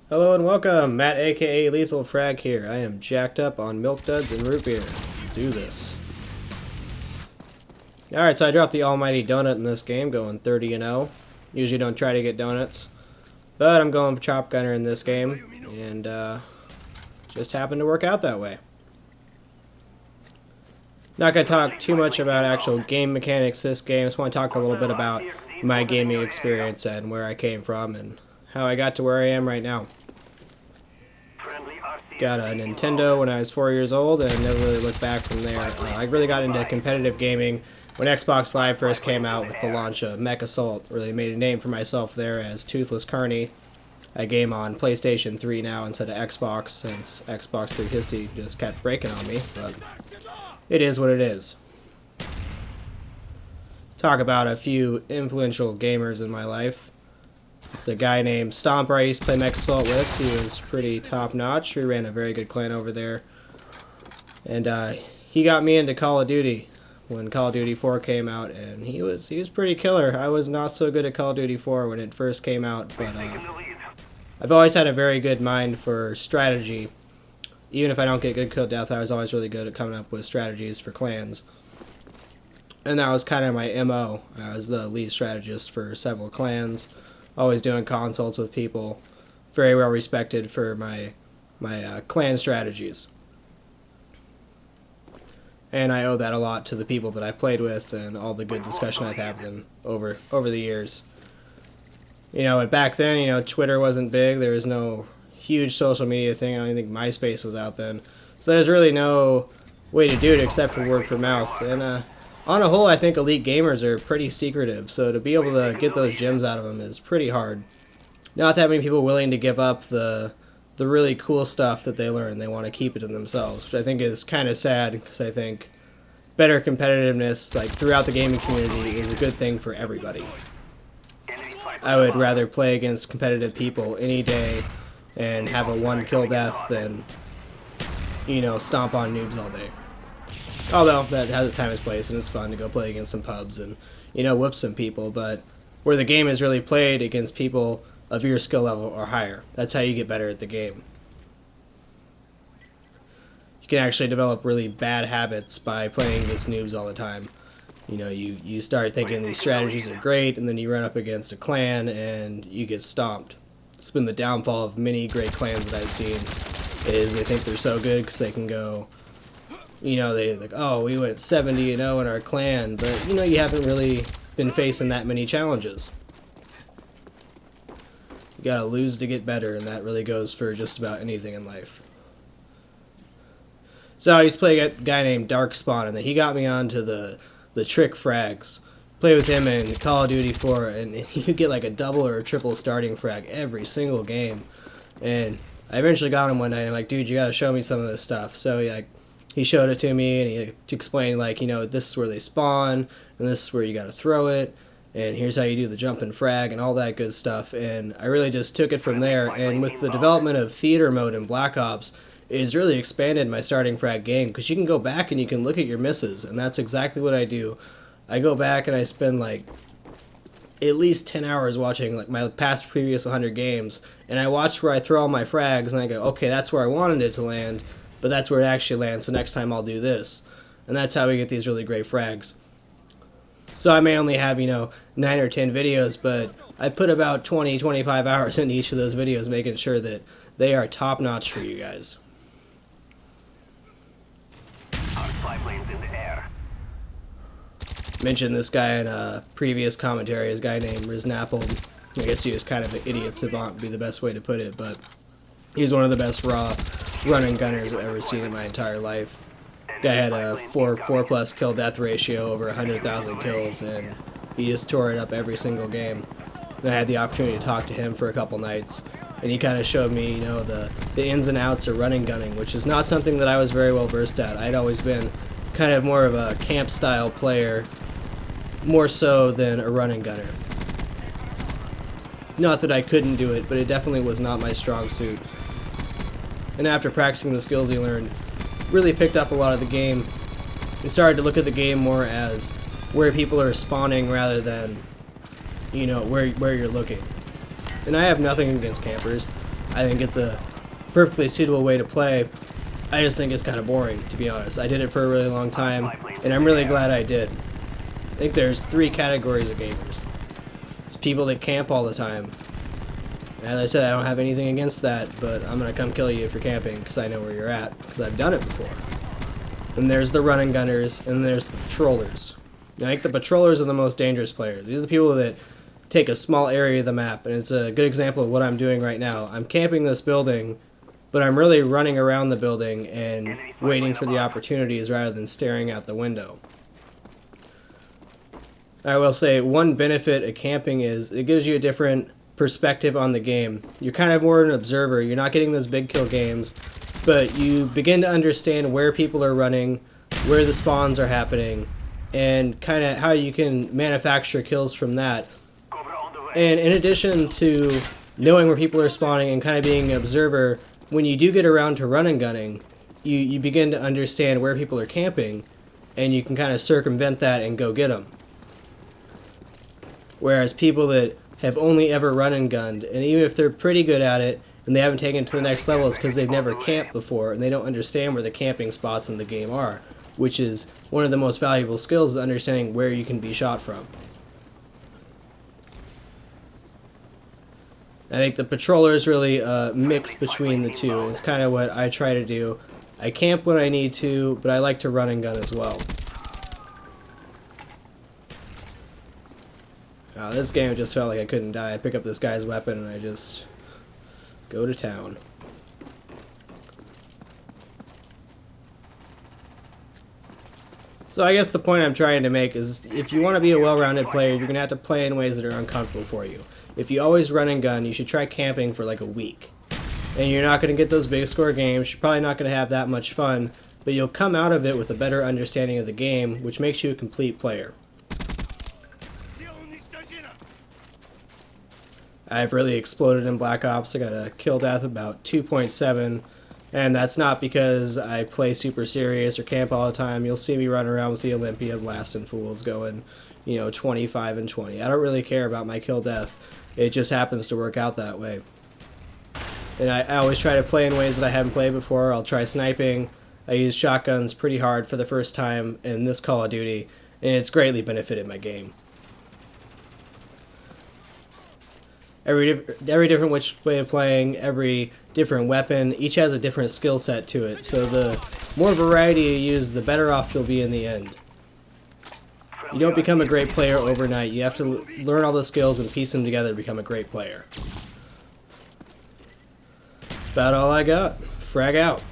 Hello and welcome, Matt aka Lethal Frag here. I am jacked up on milk duds and root beer. Let's do this. Alright, so I dropped the almighty donut in this game, going 30-0. Usually don't try to get donuts, but I'm going for Chop Gunner in this game, and just happened to work out that way. Not going to talk too much about actual game mechanics this game. Just want to talk a little bit about my gaming experience and where I came from and how I got to where I am right now. Got a Nintendo when I was 4 years old and never really looked back from there. I really got into competitive gaming when Xbox Live first came out with the launch of Mech Assault. Really made a name for myself there as Toothless Carney. I game on PlayStation 3 now instead of Xbox, since Xbox 360 just kept breaking on me, but it is what it is. Talk about a few influential gamers in my life. The guy named Stomper I used to play Mech Assault with. He was pretty top-notch. We ran a very good clan over there. And he got me into Call of Duty when Call of Duty 4 came out, and he was pretty killer. I was not so good at Call of Duty 4 when it first came out, but I've always had a very good mind for strategy. Even if I don't get good kill death, I was always really good at coming up with strategies for clans. And that was kind of my MO. I was the lead strategist for several clans. Always doing consults with people. Very well respected for my clan strategies. And I owe that a lot to the people that I've played with and all the good discussion I've had with them over the years. You know, and back then, you know, Twitter wasn't big. There was no huge social media thing. I don't even think MySpace was out then. So there's really no way to do it except for word of mouth. And on a whole, I think elite gamers are pretty secretive, so to be able to get those gems out of them is pretty hard. Not that many people willing to give up the really cool stuff that they learn. They want to keep it to themselves, which I think is kind of sad, because I think better competitiveness, like throughout the gaming community, is a good thing for everybody. I would rather play against competitive people any day and have a one kill death than, you know, stomp on noobs all day. Although, that has its time and place, and it's fun to go play against some pubs and, you know, whoop some people, but where the game is really played against people of your skill level or higher. That's how you get better at the game. You can actually develop really bad habits by playing against noobs all the time. You know, you start thinking these strategies are great, and then you run up against a clan, and you get stomped. It's been the downfall of many great clans that I've seen, is they think they're so good because they can go... You know, they like, oh, we went 70-0 in our clan, but, you know, you haven't really been facing that many challenges. You gotta lose to get better, and that really goes for just about anything in life. So I used to play a guy named Darkspawn, and then he got me onto the trick frags. Play with him in Call of Duty 4, and you get like a double or a triple starting frag every single game. And I eventually got him one night, and I'm like, dude, you gotta show me some of this stuff. So he showed it to me, and he explained, like, you know, this is where they spawn, and this is where you gotta throw it, and here's how you do the jump and frag, and all that good stuff. And I really just took it from there, and with the development of theater mode in Black Ops, it's really expanded my starting frag game, because you can go back and you can look at your misses, and that's exactly what I do. I go back and I spend, like, at least 10 hours watching, like, my past previous 100 games, and I watch where I throw all my frags, and I go, okay, that's where I wanted it to land, but that's where it actually lands, so next time I'll do this. And that's how we get these really great frags. So I may only have, you know, 9 or 10 videos, but I put about 20-25 hours into each of those videos, making sure that they are top-notch for you guys. Mentioned this guy in a previous commentary, this guy named Riznappled. I guess he was kind of an idiot savant, would be the best way to put it, but he's one of the best raw running gunners I've ever seen in my entire life. Guy had a 4+ kill death ratio, over 100,000 kills, and he just tore it up every single game. And I had the opportunity to talk to him for a couple nights, and he kind of showed me, you know, the ins and outs of running gunning, which is not something that I was very well versed at. I'd always been kind of more of a camp style player, more so than a running gunner. Not that I couldn't do it, but it definitely was not my strong suit. And after practicing the skills he learned, really picked up a lot of the game and started to look at the game more as where people are spawning rather than, you know, where you're looking. And I have nothing against campers. I think it's a perfectly suitable way to play. I just think it's kind of boring, to be honest. I did it for a really long time, and I'm really glad I did. I think there's 3 categories of gamers. It's people that camp all the time. As I said, I don't have anything against that, but I'm going to come kill you if you're camping, because I know where you're at, because I've done it before. And there's the run and gunners, and there's the patrollers. I think the patrollers are the most dangerous players. These are the people that take a small area of the map, and it's a good example of what I'm doing right now. I'm camping this building, but I'm really running around the building and waiting for the opportunities rather than staring out the window. I will say one benefit of camping is it gives you a different perspective on the game. You're kind of more an observer. You're not getting those big kill games, but you begin to understand where people are running, where the spawns are happening, and kind of how you can manufacture kills from that. And in addition to knowing where people are spawning and kind of being an observer, when you do get around to run and gunning, you begin to understand where people are camping, and you can kind of circumvent that and go get them. Whereas people that have only ever run and gunned, and even if they're pretty good at it, and they haven't taken it to the next level, it's because they've never camped before, and they don't understand where the camping spots in the game are, which is one of the most valuable skills, is understanding where you can be shot from. I think the patrollers really mix between the two, and it's kind of what I try to do. I camp when I need to, but I like to run and gun as well. This game just felt like I couldn't die. I pick up this guy's weapon and I just go to town. So I guess the point I'm trying to make is if you want to be a well-rounded player, you're going to have to play in ways that are uncomfortable for you. If you always run and gun, you should try camping for like a week. And you're not going to get those big score games. You're probably not going to have that much fun, but you'll come out of it with a better understanding of the game, which makes you a complete player. I've really exploded in Black Ops. I got a kill death about 2.7, and that's not because I play super serious or camp all the time. You'll see me run around with the Olympia blasting fools going, 25 and 20. I don't really care about my kill death. It just happens to work out that way. And I always try to play in ways that I haven't played before. I'll try sniping. I use shotguns pretty hard for the first time in this Call of Duty, and it's greatly benefited my game. Every different which way of playing, every different weapon, each has a different skill set to it. So the more variety you use, the better off you'll be in the end. You don't become a great player overnight. You have to learn all the skills and piece them together to become a great player. That's about all I got. Frag out.